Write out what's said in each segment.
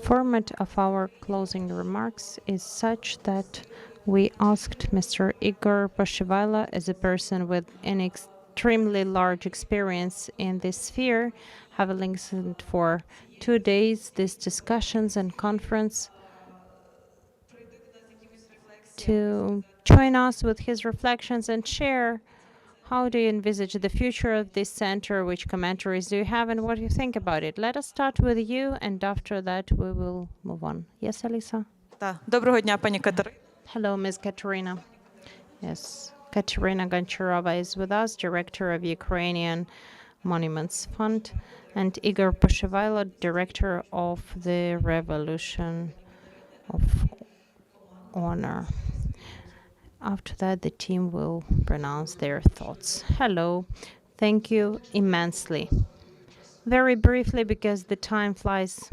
format of our closing remarks is such that we asked Mr. Igor Poshevaila, as a person with an extremely large experience in this sphere, having listened for 2 days these discussions and conference, to join us with his reflections and share how do you envisage the future of this center, which commentaries do you have, and what do you think about it? Let us start with you, and after that we will move on. Yes, Elisa? Доброго дня, пані Катерина. Hello, Ms. Kateryna. Yes, Kateryna Goncharova is with us, Director of Ukrainian Monuments Fund, and Igor Poshevaila, Director of the Revolution of Honor. After that, the team will pronounce their thoughts. Hello. Thank you immensely. Very briefly, because the time flies,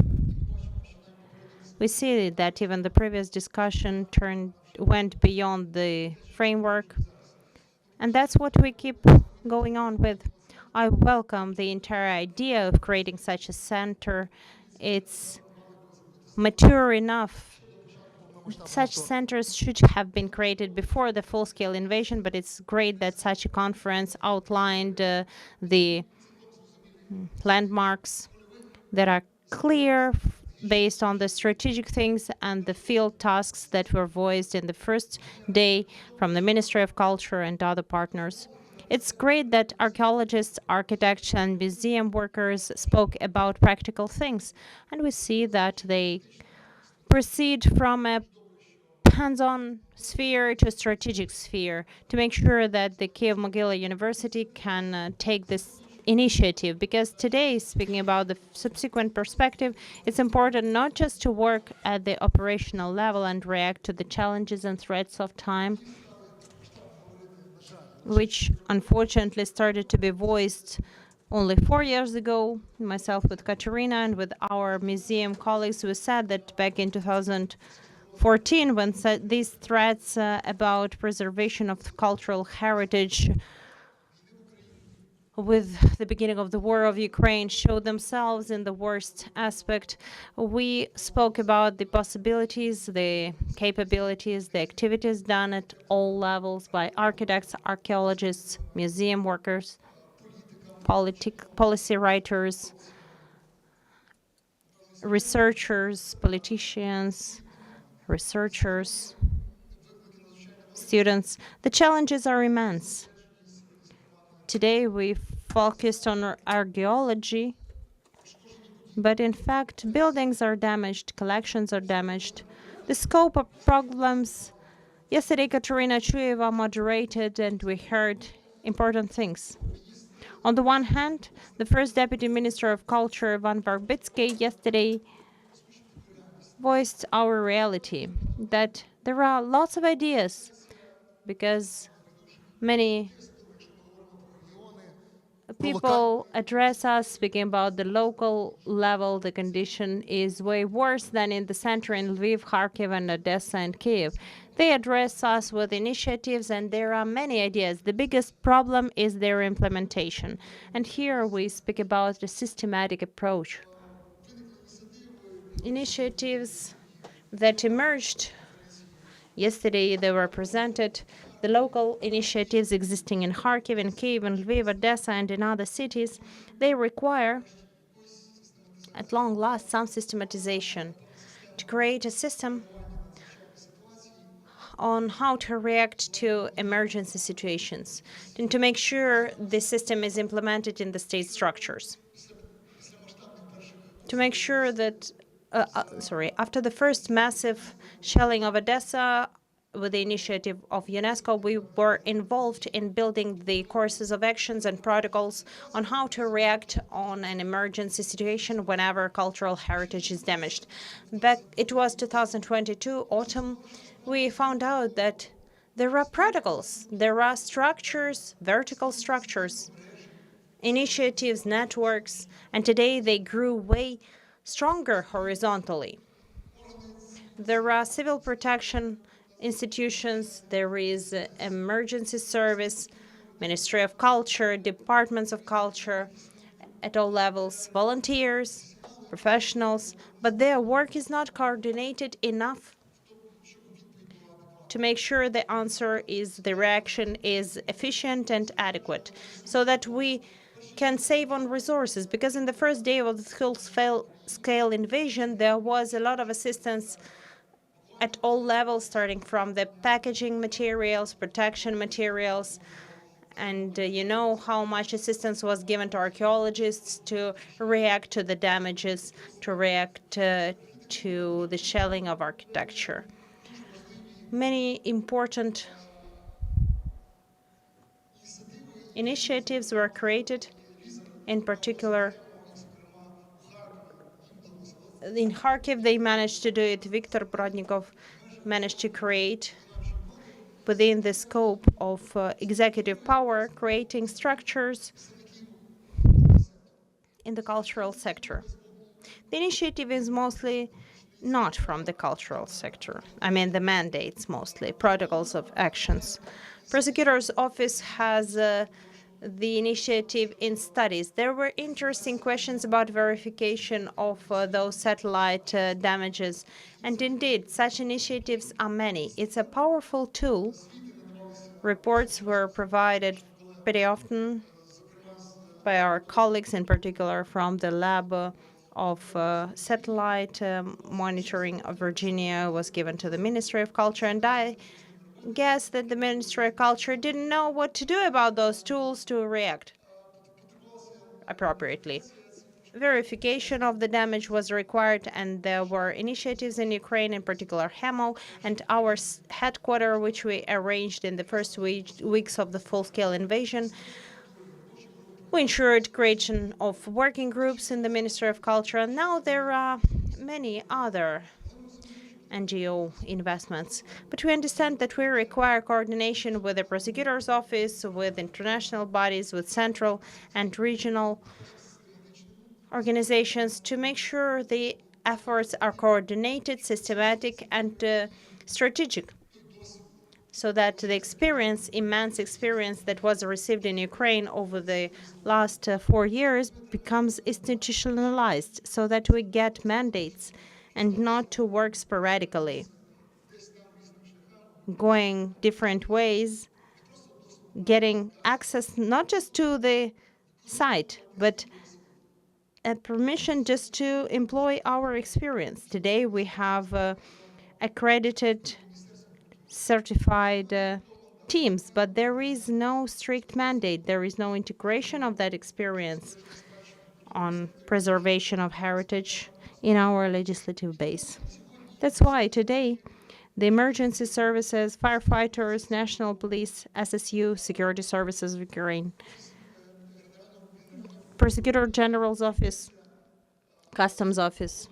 we see that even the previous discussion went beyond the framework, and that's what we keep going on with. I welcome the entire idea of creating such a center. It's mature enough. Such centers should have been created before the full-scale invasion, but it's great that such a conference outlined the landmarks that are clear based on the strategic things and the field tasks that were voiced in the first day from the Ministry of Culture and other partners. It's great that archaeologists, architects, and museum workers spoke about practical things, and we see that they proceed from a hands-on sphere to a strategic sphere to make sure that the Kiev-Mogila University can take this initiative. Because today, speaking about the subsequent perspective, it's important not just to work at the operational level and react to the challenges and threats of time, which unfortunately started to be voiced only 4 years ago. Myself with Kateryna and with our museum colleagues, we said that back in 2014, when these threats about preservation of cultural heritage with the beginning of the war of Ukraine showed themselves in the worst aspect, we spoke about the possibilities, the capabilities, the activities done at all levels by architects, archaeologists, museum workers, policy writers, researchers, politicians, researchers, students. The challenges are immense. Today we focused on archaeology, but in fact buildings are damaged, collections are damaged. The scope of problems, yesterday Kateryna Chuyeva moderated and we heard important things. On the one hand, the first Deputy Minister of Culture, Ivan Verbitsky, yesterday voiced our reality, that there are lots of ideas, because many people address us speaking about the local level. The condition is way worse than in the center in Lviv, Kharkiv, and Odessa and Kiev. They address us with initiatives, and there are many ideas. The biggest problem is their implementation. And here we speak about a systematic approach. Initiatives that emerged yesterday, they were presented. The local initiatives existing in Kharkiv, in Kiev, in Lviv, Odessa, and in other cities, they require, at long last, some systematization to create a system on how to react to emergency situations and to make sure the system is implemented in the state structures. To make sure that, after the first massive shelling of Odessa, with the initiative of UNESCO, we were involved in building the courses of actions and protocols on how to react on an emergency situation whenever cultural heritage is damaged. Back, it was 2022 autumn, we found out that there are protocols, there are structures, vertical structures, initiatives, networks, and today they grew way stronger horizontally. There are civil protection institutions, there is emergency service, Ministry of Culture, departments of culture at all levels, volunteers, professionals, but their work is not coordinated enough to make sure the reaction is efficient and adequate, so that we can save on resources. Because in the first day of the full-scale invasion, there was a lot of assistance at all levels, starting from the packaging materials, protection materials, and you know how much assistance was given to archaeologists to react to the damages, to react to the shelling of architecture. Many important initiatives were created. In particular, in Kharkiv, they managed to do it. Viktor Brodnikov managed to create, within the scope of executive power, creating structures in the cultural sector. The initiative is mostly not from the cultural sector. I mean, the mandates mostly, protocols of actions. Prosecutor's office has the initiative in studies. There were interesting questions about verification of those satellite damages. And indeed, such initiatives are many. It's a powerful tool. Reports were provided pretty often by our colleagues, in particular from the lab of satellite monitoring of Virginia, was given to the Ministry of Culture. And I guess that the Ministry of Culture didn't know what to do about those tools to react appropriately. Verification of the damage was required, and there were initiatives in Ukraine, in particular HEMO, and our headquarters, which we arranged in the first weeks of the full-scale invasion. We ensured creation of working groups in the Ministry of Culture, and now there are many other NGO investments. But we understand that we require coordination with the prosecutor's office, with international bodies, with central and regional organizations, to make sure the efforts are coordinated, systematic, and strategic, so that the immense experience that was received in Ukraine over the last 4 years becomes institutionalized, so that we get mandates and not to work sporadically, going different ways, getting access not just to the site, but a permission just to employ our experience. Today we have accredited, certified teams, but there is no strict mandate. There is no integration of that experience on preservation of heritage in our legislative base. That's why today the emergency services, firefighters, national police, SSU, security services of Ukraine, Prosecutor General's office, Customs office,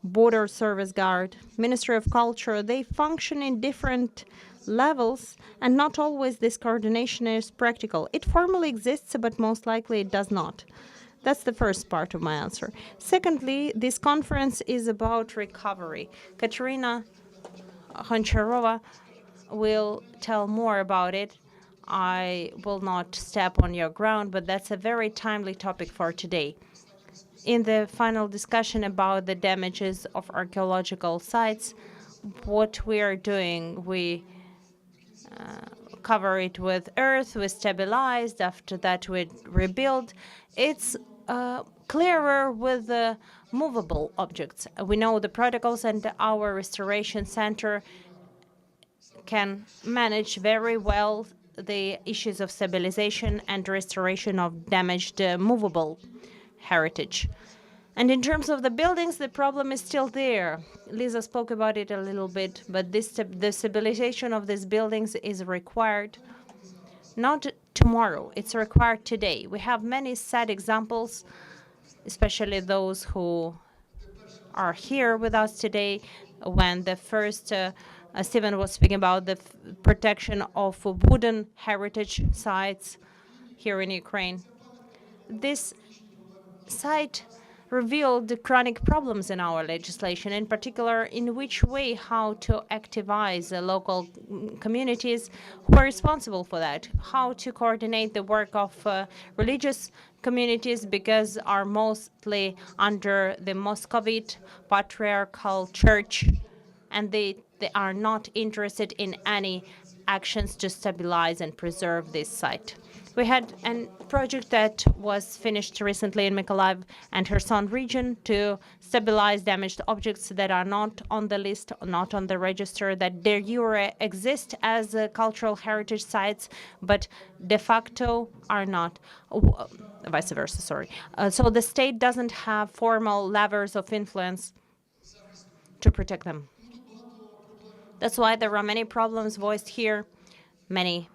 Border Service Guard, Ministry of Culture, they function in different levels, and not always this coordination is practical. It formally exists, but most likely it does not. That's the first part of my answer. Secondly, this conference is about recovery. Kateryna Goncharova will tell more about it. I will not step on your ground, but that's a very timely topic for today. In the final discussion about the damages of archaeological sites, what we are doing, we cover it with earth, we stabilized, after that we rebuild. It's clearer with the movable objects. We know the protocols, and our restoration center can manage very well the issues of stabilization and restoration of damaged movable heritage. And in terms of the buildings, the problem is still there. Lisa spoke about it a little bit, but the stabilization of these buildings is required not tomorrow, it's required today. We have many sad examples, especially those who are here with us today. When the first Stephen was speaking about the protection of wooden heritage sites here in Ukraine. This site revealed the chronic problems in our legislation, in particular in which way, how to activize the local communities who are responsible for that, how to coordinate the work of religious communities because are mostly under the Moscovite patriarchal church, and they are not interested in any actions to stabilize and preserve this site. We had a project that was finished recently in Mykolaiv and Kherson region to stabilize damaged objects that are not on the list, not on the register, that de jure exist as cultural heritage sites, but de facto are not. Vice versa, sorry. So the state doesn't have formal levers of influence to protect them. That's why there are many problems voiced here. Many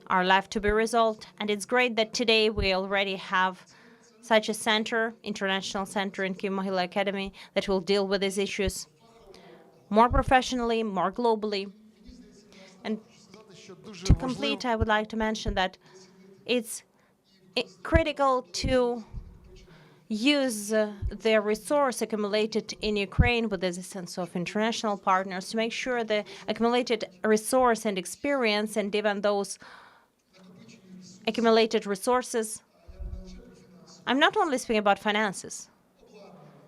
are left to be resolved. And it's great that today we already have such a center, international center in Kyiv Mohyla Academy that will deal with these issues more professionally, more globally. And to complete, I would like to mention that it's critical to use the resource accumulated in Ukraine with the assistance of international partners to make sure the accumulated resource and experience, and even those accumulated resources, I'm not only speaking about finances,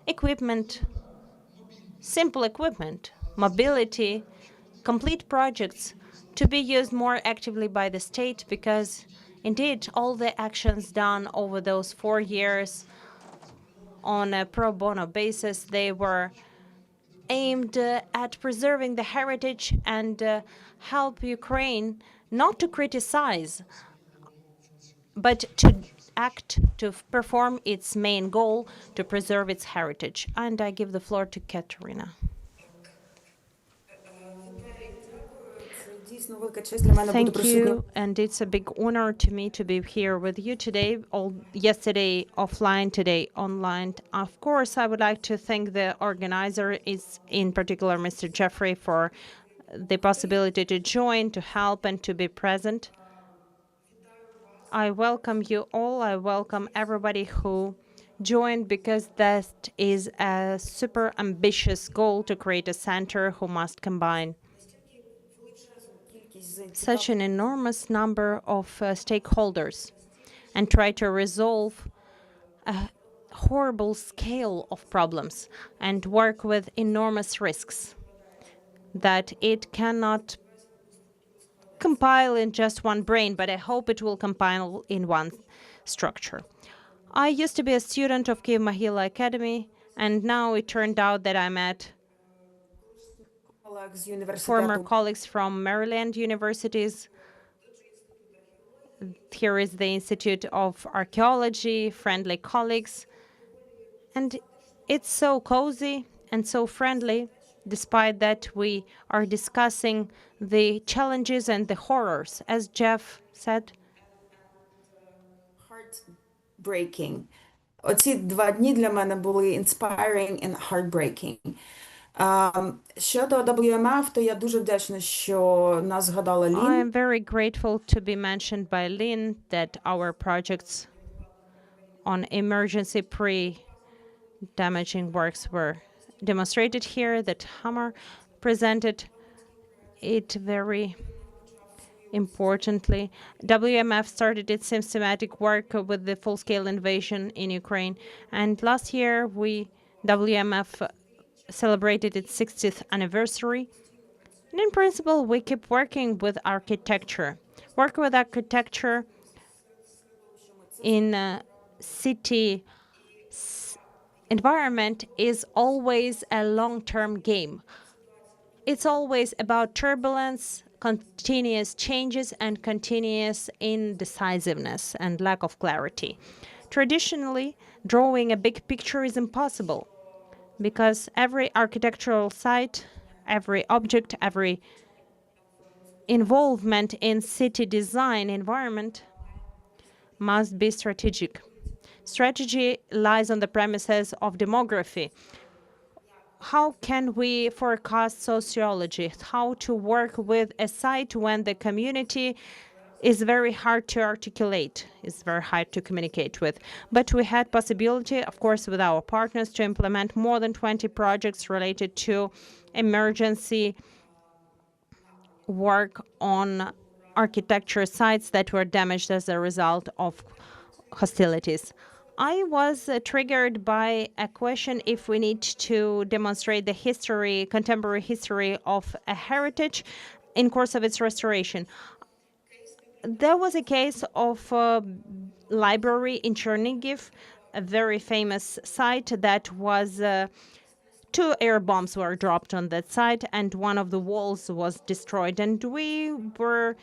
equipment, simple equipment, mobility, complete projects to be used more actively by the state, because indeed all the actions done over those 4 years on a pro bono basis, they were aimed at preserving the heritage and help Ukraine not to criticize, but to act, to perform its main goal, to preserve its heritage. And I give the floor to Kateryna. Thank you, and it's a big honor to me to be here with you today. Yesterday offline, today online. Of course, I would like to thank the organizer, is in particular Mr. Jeffrey, for the possibility to join, to help, and to be present. I welcome you all. I welcome everybody who joined, because that is a super ambitious goal to create a center who must combine such an enormous number of stakeholders and try to resolve a horrible scale of problems and work with enormous risks that it cannot compile in just one brain, but I hope it will compile in one structure. I used to be a student of Kyiv Mohyla Academy, and now it turned out that I met former colleagues from Maryland universities. Here is the Institute of Archaeology, friendly colleagues. And it's so cozy and so friendly, despite that we are discussing the challenges and the horrors, as Jeff said. Heartbreaking. Оці 2 дні для мене були inspiring and heartbreaking. Щодо WMF, то я дуже вдячна, що нас згадала Лін. I am very grateful to be mentioned by Lynn that our projects on emergency pre-damaging works were demonstrated here, that Hammer presented it very importantly. WMF started its systematic work with the full-scale invasion in Ukraine, and last year WMF celebrated its 60th anniversary. And in principle, we keep working with architecture. Work with architecture in a city environment is always a long-term game. It's always about turbulence, continuous changes, and continuous indecisiveness and lack of clarity. Traditionally, drawing a big picture is impossible, because every architectural site, every object, every involvement in city design environment must be strategic. Strategy lies on the premises of demography. How can we forecast sociology? How to work with a site when the community is very hard to articulate, is very hard to communicate with. But we had possibility, of course, with our partners, to implement more than 20 projects related to emergency work on architecture sites that were damaged as a result of hostilities. I was triggered by a question if we need to demonstrate the history, contemporary history of a heritage in course of its restoration. There was a case of a library in Chernigiv, a very famous site that was two air bombs were dropped on that site, and one of the walls was destroyed. And we were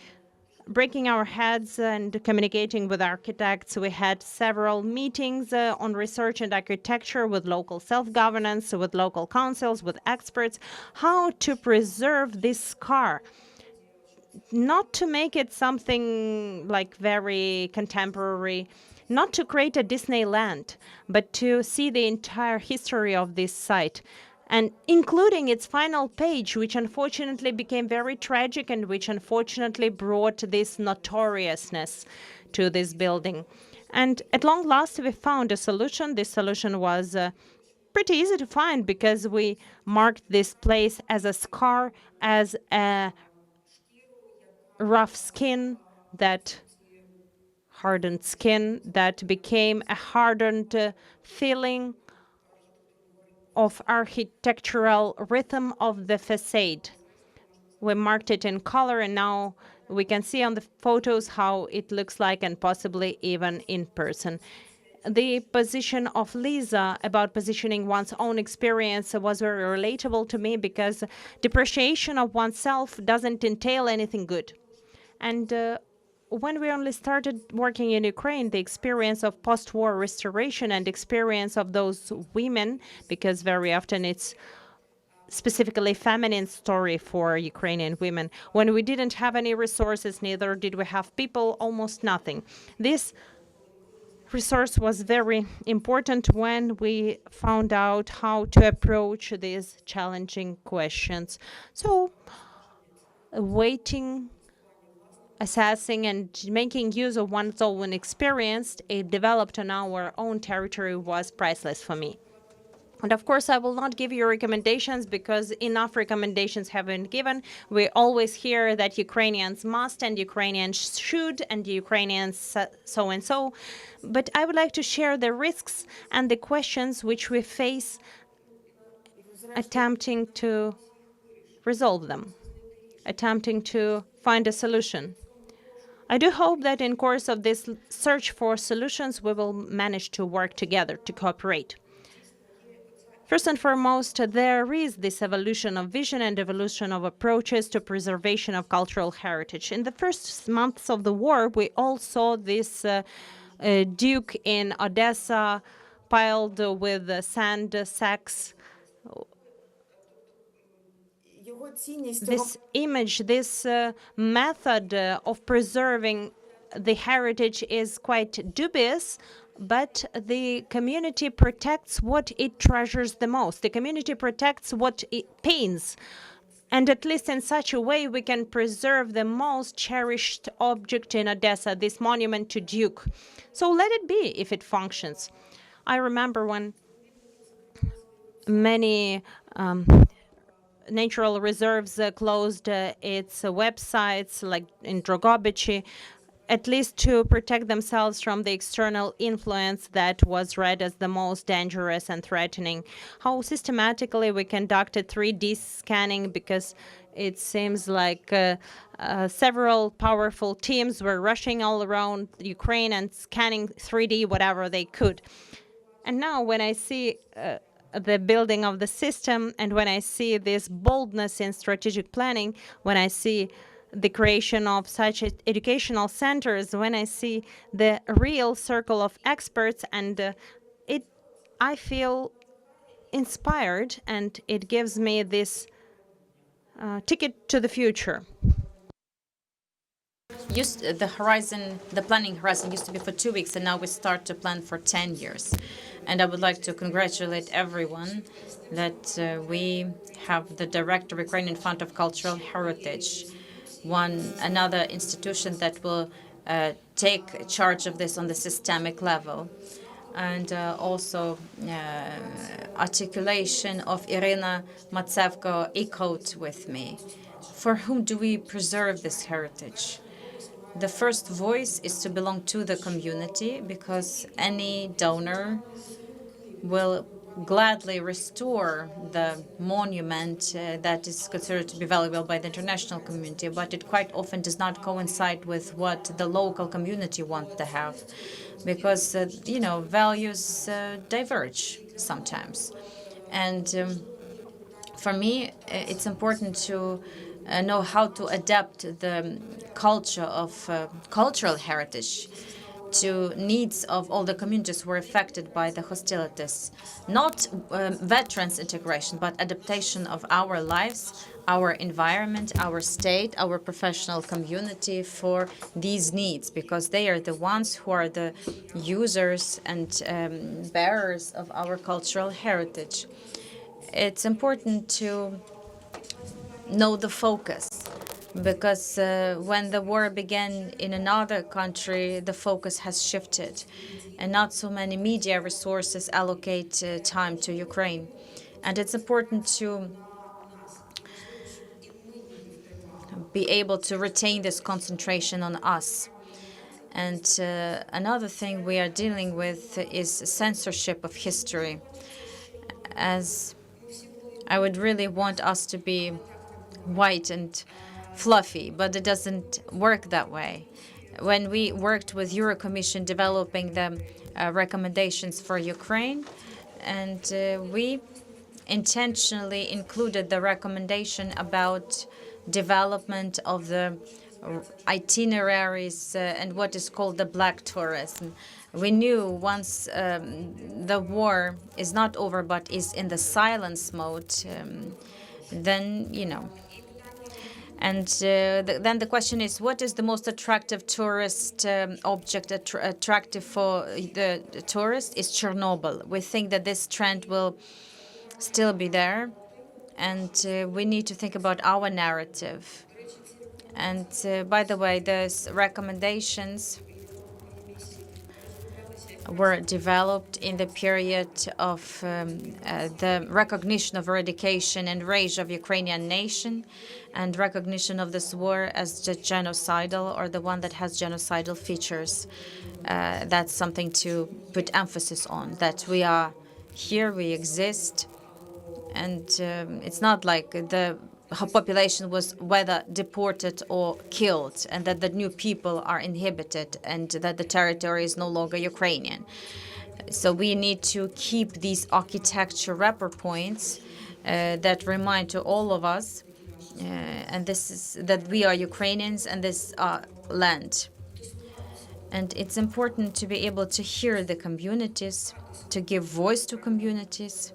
breaking our heads and communicating with architects. We had several meetings on research and architecture with local self-governance, with local councils, with experts, how to preserve this scar, not to make it something like very contemporary, not to create a Disneyland, but to see the entire history of this site, and including its final page, which unfortunately became very tragic and which unfortunately brought this notoriousness to this building. And at long last, we found a solution. This solution was pretty easy to find because we marked this place as a scar, as a rough skin, that hardened skin that became a hardened feeling of architectural rhythm of the facade. We marked it in color, and now we can see on the photos how it looks like, and possibly even in person. The position of Lisa about positioning one's own experience was very relatable to me, because depreciation of oneself doesn't entail anything good. And when we only started working in Ukraine, the experience of post-war restoration and experience of those women, because very often it's specifically feminine story for Ukrainian women. When we didn't have any resources, neither did we have people, almost nothing. This resource was very important when we found out how to approach these challenging questions. So, waiting, assessing, and making use of one's own experience developed on our own territory was priceless for me. And of course, I will not give you recommendations because enough recommendations have been given. We always hear that Ukrainians must and Ukrainians should and Ukrainians so and so. But I would like to share the risks and the questions which we face attempting to resolve them, attempting to find a solution. I do hope that in course of this search for solutions, we will manage to work together, to cooperate. First and foremost, there is this evolution of vision and evolution of approaches to preservation of cultural heritage. In the first months of the war, we all saw this duke in Odessa piled with sand sacks. This image, this method of preserving the heritage is quite dubious, but the community protects what it treasures the most. The community protects what it pains. And at least in such a way, we can preserve the most cherished object in Odessa, this monument to Duke. So let it be if it functions. I remember when many natural reserves closed its websites, like in Drogobichi, at least to protect themselves from the external influence that was read as the most dangerous and threatening. How systematically we conducted 3D scanning, because it seems like several powerful teams were rushing all around Ukraine and scanning 3D whatever they could. And now when I see the building of the system, and when I see this boldness in strategic planning, when I see the creation of such educational centers, when I see the real circle of experts, and I feel inspired, and it gives me this ticket to the future. The planning horizon used to be for 2 weeks, and now we start to plan for 10 years. And I would like to congratulate everyone that we have the Director of Ukrainian Fund of Cultural Heritage, another institution that will take charge of this on the systemic level. And also articulation of Irina Matsevko echoed with me. For whom do we preserve this heritage? The first voice is to belong to the community, because any donor will gladly restore the monument that is considered to be valuable by the international community, but it quite often does not coincide with what the local community wants to have, because values diverge sometimes. And for me, it's important to know how to adapt the culture of cultural heritage to needs of all the communities who were affected by the hostilities. Not veterans integration, but adaptation of our lives, our environment, our state, our professional community for these needs, because they are the ones who are the users and bearers of our cultural heritage. It's important to know the focus, because when the war began in another country, the focus has shifted, and not so many media resources allocate time to Ukraine. And it's important to be able to retain this concentration on us. And another thing we are dealing with is censorship of history, as I would really want us to be white and fluffy, but it doesn't work that way. When we worked with Eurocommission developing the recommendations for Ukraine, and we intentionally included the recommendation about development of the itineraries and what is called the black tourism. We knew once the war is not over but is in the silence mode, then, and then the question is, what is the most attractive tourist object attractive for the tourist? Is Chernobyl. We think that this trend will still be there, and we need to think about our narrative. And by the way, those recommendations were developed in the period of the recognition of eradication and rage of Ukrainian nation, and recognition of this war as the genocidal, or the one that has genocidal features. That's something to put emphasis on, that we are here, we exist, and it's not like the population was whether deported or killed, and that the new people are inhibited, and that the territory is no longer Ukrainian. So we need to keep these architecture rapport points that remind to all of us, and this is that we are Ukrainians and this land. And it's important to be able to hear the communities, to give voice to communities,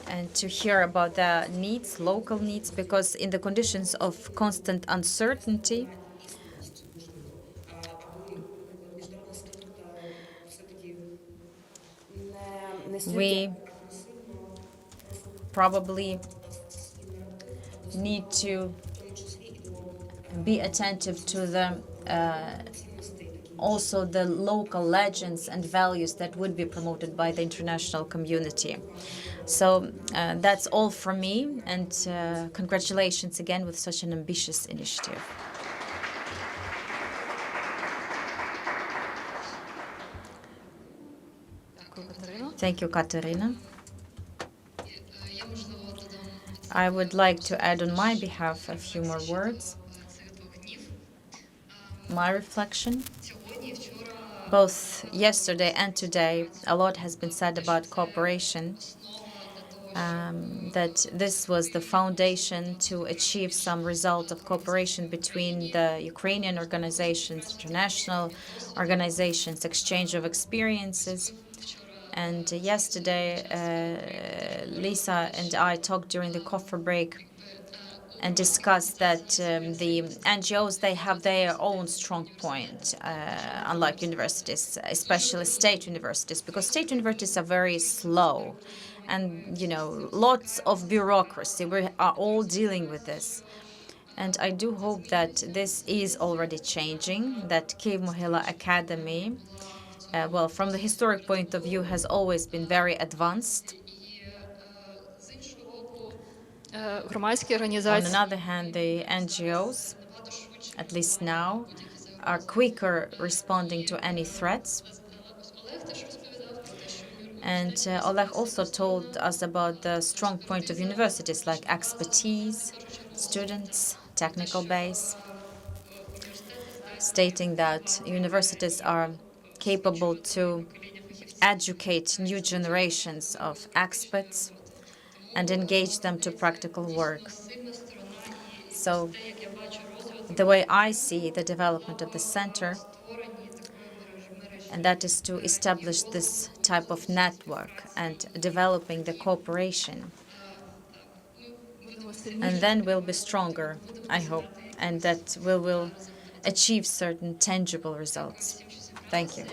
and to hear about their needs, local needs, because in the conditions of constant uncertainty, we probably need to be attentive to the also the local legends and values that would be promoted by the international community. So that's all from me, and congratulations again with such an ambitious initiative. Thank you, Kateryna. I would like to add on my behalf a few more words. My reflection. Both yesterday and today, a lot has been said about cooperation, that this was the foundation to achieve some result of cooperation between the Ukrainian organizations, international organizations, exchange of experiences. And yesterday, Lisa and I talked during the coffee break and discussed that the NGOs, they have their own strong point, unlike universities, especially state universities, because state universities are very slow and, lots of bureaucracy. We are all dealing with this. And I do hope that this is already changing, that Kyiv Mohyla Academy, well, from the historic point of view, has always been very advanced. On another hand, the NGOs at least now, are quicker responding to any threats. And Oleg also told us about the strong point of universities, like expertise, students, technical base, stating that universities are capable to educate new generations of experts and engage them to practical work. So the way I see the development of the center, and that is to establish this type of network and developing the cooperation. And then we'll be stronger, I hope, and that we will achieve certain tangible results. Thank you.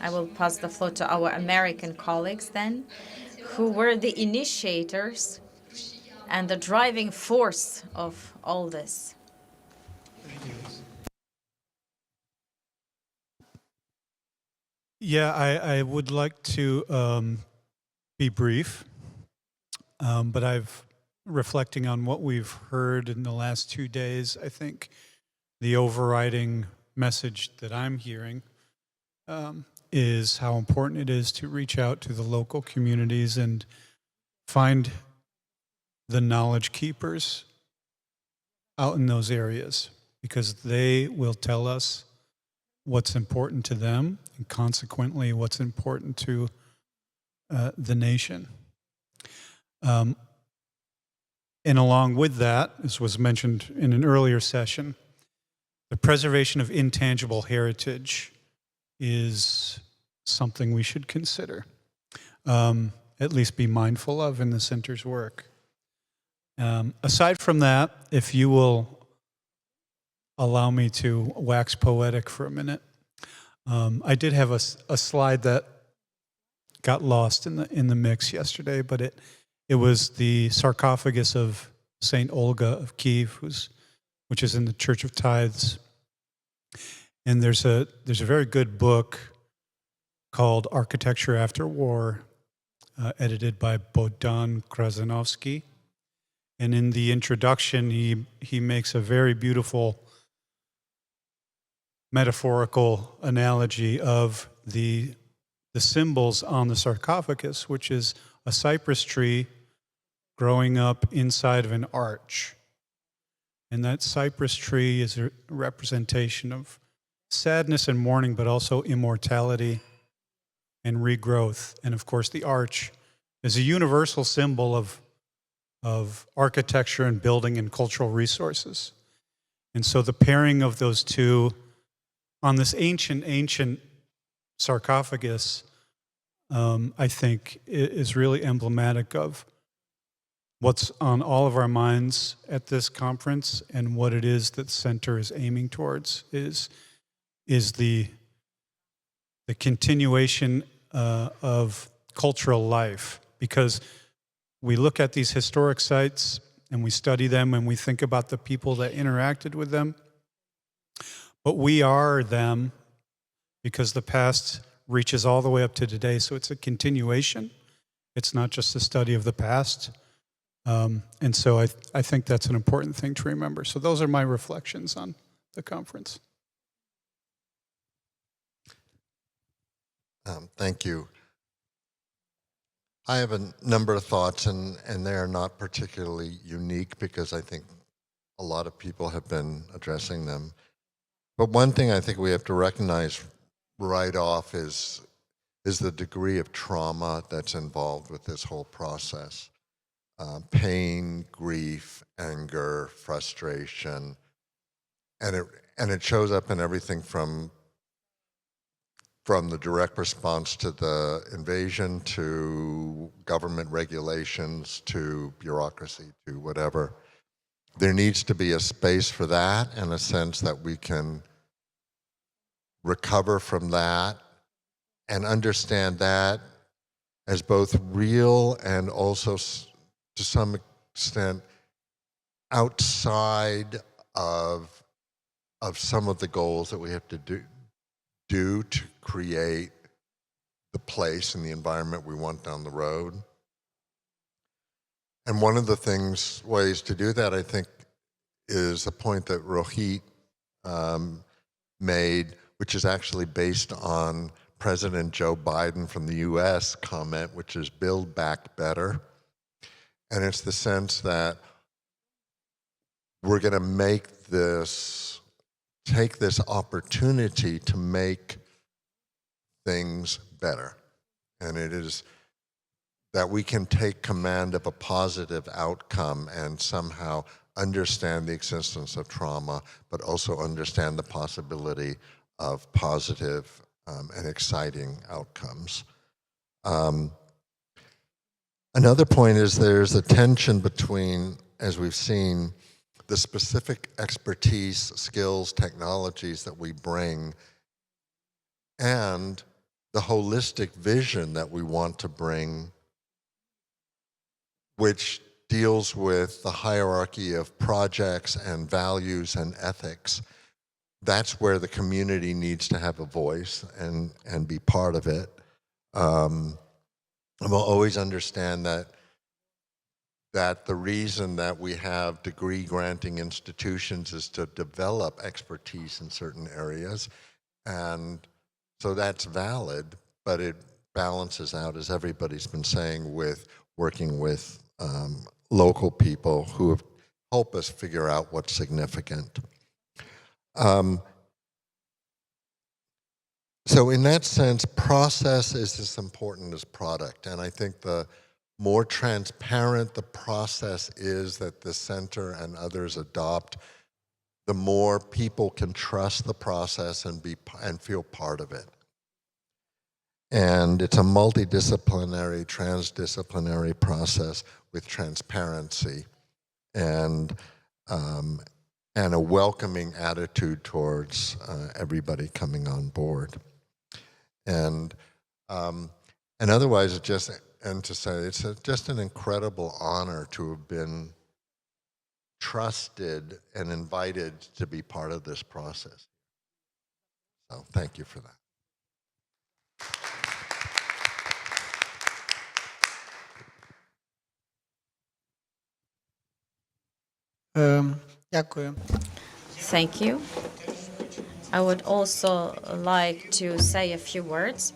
I will pass the floor to our American colleagues then, who were the initiators and the driving force of all this. Yeah, I would like to be brief, but I've reflecting on what we've heard in the last 2 days. I think the overriding message that I'm hearing is how important it is to reach out to the local communities and find the knowledge keepers out in those areas, because they will tell us what's important to them and consequently what's important to the nation. And along with that, as was mentioned in an earlier session, the preservation of intangible heritage is something we should consider, at least be mindful of in the center's work. Aside from that, if you will allow me to wax poetic for a minute, I did have a slide that got lost in the mix yesterday, but it was the sarcophagus of Saint Olga of Kiev, which is in the Church of Tithes. And there's a very good book called Architecture After War, edited by Bogdan Krasanovsky. And in the introduction, he makes a very beautiful metaphorical analogy of the symbols on the sarcophagus, which is a cypress tree growing up inside of an arch. And that cypress tree is a representation of sadness and mourning, but also immortality and regrowth. And of course, the arch is a universal symbol of architecture and building and cultural resources. And so the pairing of those two on this ancient sarcophagus, I think, is really emblematic of what's on all of our minds at this conference, and what it is that the center is aiming towards is the continuation of cultural life. Because we look at these historic sites and we study them and we think about the people that interacted with them, but we are them, because the past reaches all the way up to today. So it's a continuation. It's not just a study of the past. And so I think that's an important thing to remember. So those are my reflections on the conference. Thank you. I have a number of thoughts, and they are not particularly unique, because I think a lot of people have been addressing them. But one thing I think we have to recognize right off is the degree of trauma that's involved with this whole process. Pain, grief, anger, frustration, and it shows up in everything from the direct response to the invasion, to government regulations, to bureaucracy, to whatever. There needs to be a space for that, and a sense that we can recover from that and understand that as both real and also, to some extent, outside of some of the goals that we have to do to create the place and the environment we want down the road. And one of the ways to do that, I think, is a point that Rohit made, which is actually based on President Joe Biden from the US comment, which is build back better. And it's the sense that we're going to take this opportunity to make things better. And it is that we can take command of a positive outcome and somehow understand the existence of trauma, but also understand the possibility of positive and exciting outcomes. Another point is there's a tension between, as we've seen, the specific expertise, skills, technologies that we bring and the holistic vision that we want to bring, which deals with the hierarchy of projects and values and ethics. That's where the community needs to have a voice and be part of it. And we'll always understand that the reason that we have degree granting institutions is to develop expertise in certain areas. And so that's valid, but it balances out, as everybody's been saying, with working with local people who have helped us figure out what's significant. So in that sense, process is as important as product. And I think the more transparent the process is that the center and others adopt, the more people can trust the process and feel part of it. And it's a multidisciplinary, transdisciplinary process with transparency and a welcoming attitude towards everybody coming on board. And otherwise, it's just an incredible honor to have been trusted and invited to be part of this process. So thank you for that. Дякую. Thank you. I would also like to say a few words.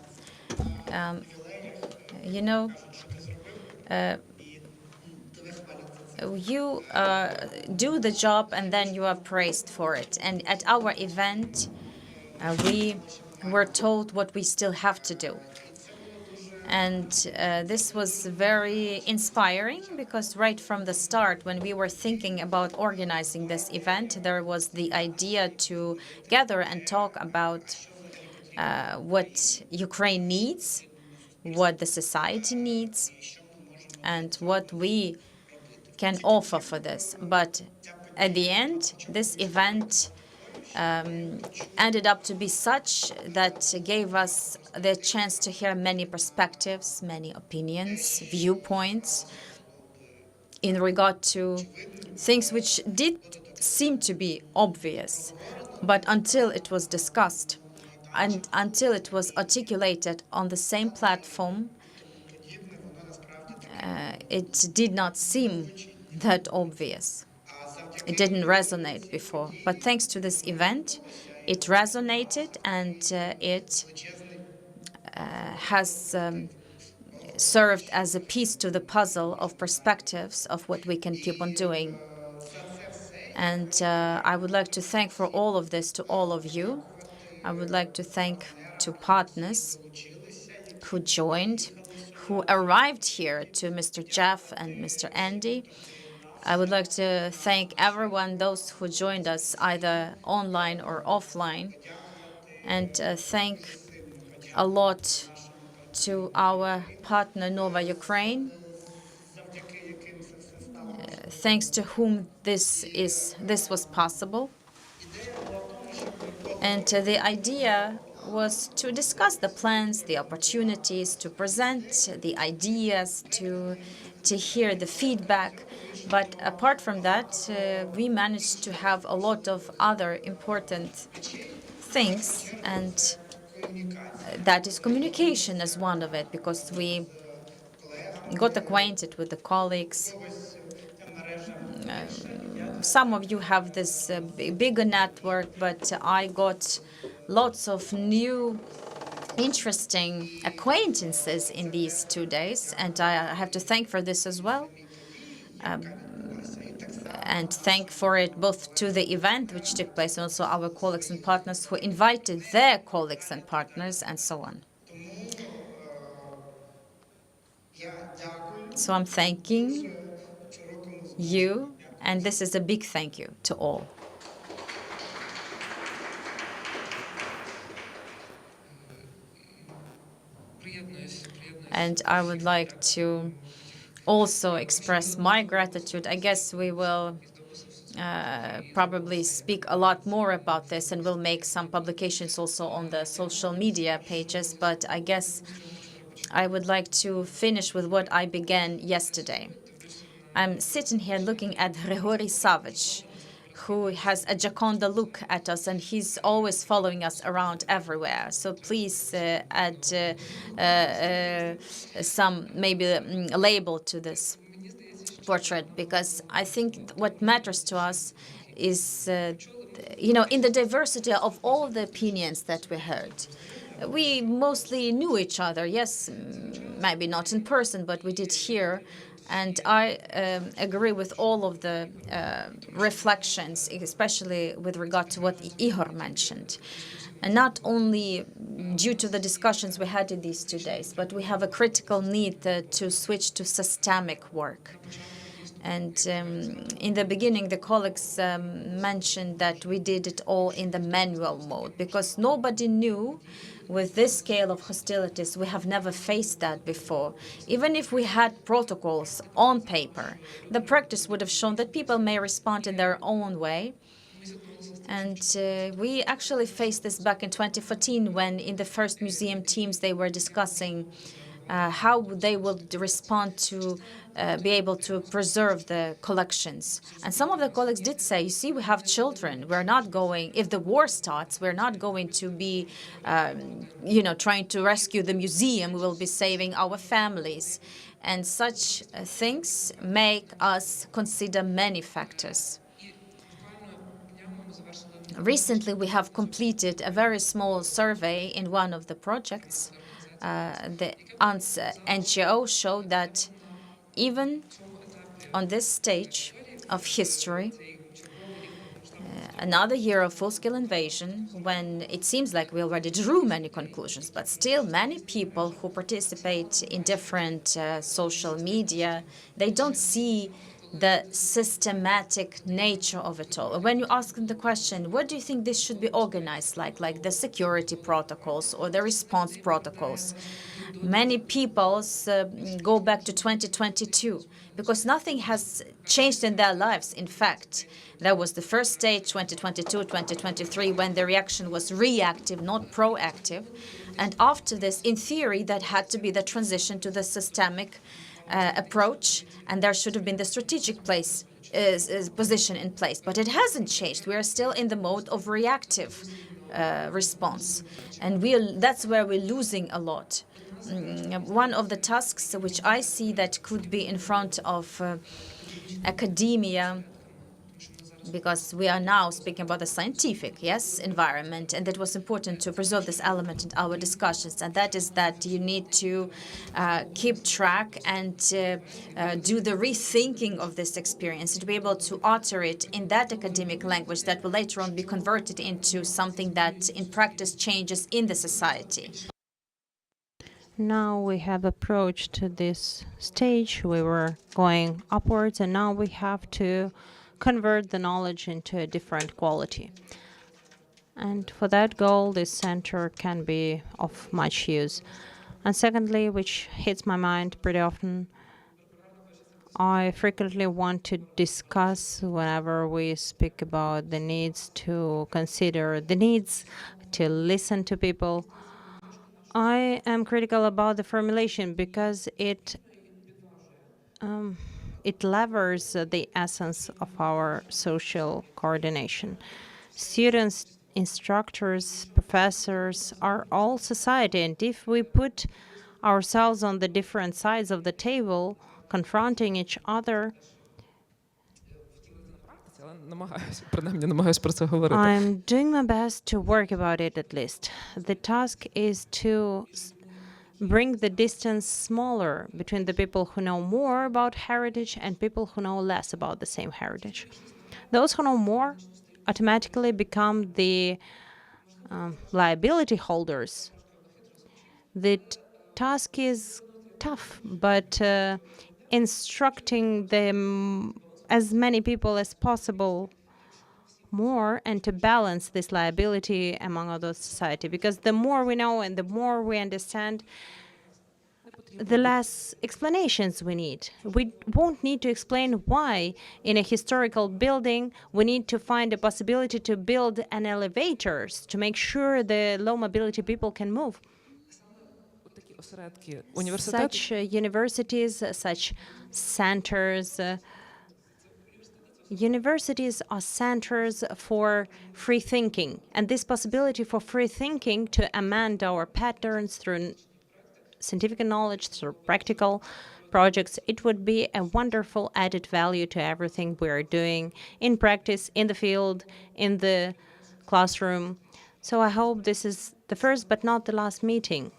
You know, you do the job and then you are praised for it. And at our event, we were told what we still have to do. And this was very inspiring because right from the start, when we were thinking about organizing this event, there was the idea to gather and talk about what Ukraine needs, what the society needs, and what we can offer for this. But at the end, this event ended up to be such that gave us the chance to hear many perspectives, many opinions, viewpoints in regard to things which did seem to be obvious, but until it was discussed and until it was articulated on the same platform, it did not seem that obvious. It didn't resonate before, but thanks to this event, it resonated and it has served as a piece to the puzzle of perspectives of what we can keep on doing. And I would like to thank for all of this to all of you. I would like to thank to partners who joined, who arrived here, to Mr. Jeff and Mr. Andy. I would like to thank everyone, those who joined us either online or offline, and thank a lot to our partner Nova Ukraine, thanks to whom this was possible. And the idea was to discuss the plans, the opportunities, to present the ideas, to hear the feedback. But apart from that, we managed to have a lot of other important things, and that is communication as one of it, because we got acquainted with the colleagues. some of you have this bigger network, but I got lots of new interesting acquaintances in these 2 days, and I have to thank for this as well. And thank for it both to the event which took place and also our colleagues and partners who invited their colleagues and partners and so on. So I'm thanking you, and this is a big thank you to all. And I would like to also express my gratitude. I guess we will probably speak a lot more about this, and we'll make some publications also on the social media pages. But I guess I would like to finish with what I began yesterday. I'm sitting here looking at Grigory Savage, who has a Gioconda look at us, and he's always following us around everywhere. So please add some maybe label to this portrait, because I think what matters to us is, in the diversity of all the opinions that we heard. We mostly knew each other, yes, maybe not in person, but we did hear. And I agree with all of the reflections, especially with regard to what Ihor mentioned. And not only due to the discussions we had in these 2 days, but we have a critical need to switch to systemic work. And in the beginning, the colleagues mentioned that we did it all in the manual mode, because nobody knew with this scale of hostilities. We have never faced that before. Even if we had protocols on paper, the practice would have shown that people may respond in their own way. And we actually faced this back in 2014 when in the first museum teams they were discussing how they would respond to be able to preserve the collections. And some of the colleagues did say, you see, we have children. We're not going, if the war starts, we're not going to be, trying to rescue the museum. We will be saving our families. And such things make us consider many factors. Recently, we have completed a very small survey in one of the projects. The ANS NGO showed that even on this stage of history, another year of full-scale invasion, when it seems like we already drew many conclusions, but still many people who participate in different social media, they don't see the systematic nature of it all. When you ask them the question, what do you think this should be organized like the security protocols or the response protocols? Many people go back to 2022 because nothing has changed in their lives. In fact, that was the first stage, 2022, 2023, when the reaction was reactive, not proactive. And after this, in theory, that had to be the transition to the systemic approach, and there should have been the strategic position in place. But it hasn't changed. We are still in the mode of reactive response. And that's where we're losing a lot. One of the tasks which I see that could be in front of academia, because we are now speaking about the scientific, environment, and it was important to preserve this element in our discussions, and that is that you need to keep track and do the rethinking of this experience, to be able to utter it in that academic language that will later on be converted into something that in practice changes in the society. Now we have approached this stage. We were going upwards, and now we have to convert the knowledge into a different quality. And for that goal, this center can be of much use. And secondly, which hits my mind pretty often, I frequently want to discuss whenever we speak about the needs to consider the needs, to listen to people. I am critical about the formulation because it levers the essence of our social coordination. Students, instructors, professors are all society, and if we put ourselves on the different sides of the table, confronting each other, намагаюсь про це говорити. I'm doing my best to work about it at least. The task is to bring the distance smaller between the people who know more about heritage and people who know less about the same heritage. Those who know more automatically become the liability holders. The task is tough, but instructing them as many people as possible more and to balance this liability among other society, because the more we know and the more we understand, the less explanations we need. We won't need to explain why in a historical building we need to find a possibility to build an elevators to make sure the low mobility people can move. Such universities, such centers, universities are centers for free thinking, and this possibility for free thinking to amend our patterns through scientific knowledge, through practical projects, it would be a wonderful added value to everything we are doing in practice, in the field, in the classroom. So I hope this is the first but not the last meeting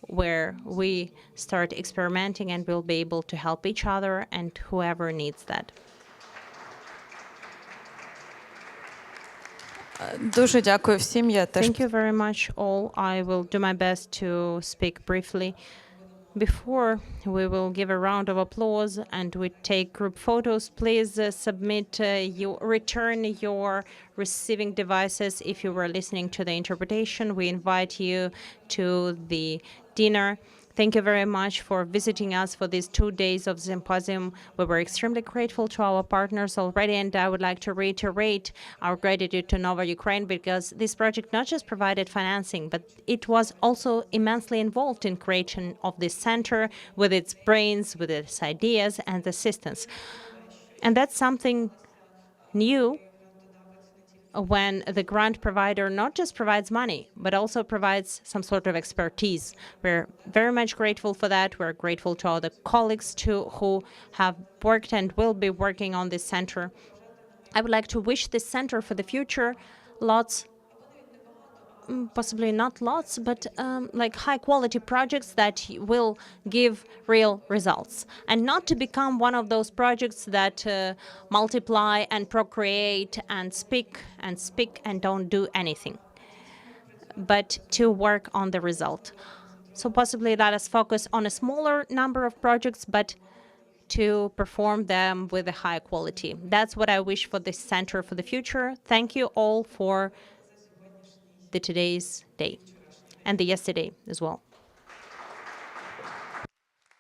where we start experimenting and we'll be able to help each other and whoever needs that. Дуже дякую всім. Я теж Thank you very much, all. I will do my best to speak briefly. Before we will give a round of applause and we take group photos, please return your receiving devices if you were listening to the interpretation. We invite you to the dinner. Thank you very much for visiting us for these 2 days of symposium. We were extremely grateful to our partners already, and I would like to reiterate our gratitude to Nova Ukraine, because this project not just provided financing, but it was also immensely involved in creation of this center with its brains, with its ideas and assistance. And that's something new when the grant provider not just provides money, but also provides some sort of expertise. We're very much grateful for that. We're grateful to all the colleagues too who have worked and will be working on this center. I would like to wish this center for the future lots, possibly not lots, but like high quality projects that will give real results, and not to become one of those projects that multiply and procreate and speak and don't do anything, but to work on the result. So possibly let us focus on a smaller number of projects, but to perform them with a high quality. That's what I wish for this center for the future. Thank you all for the today's day and the yesterday as well.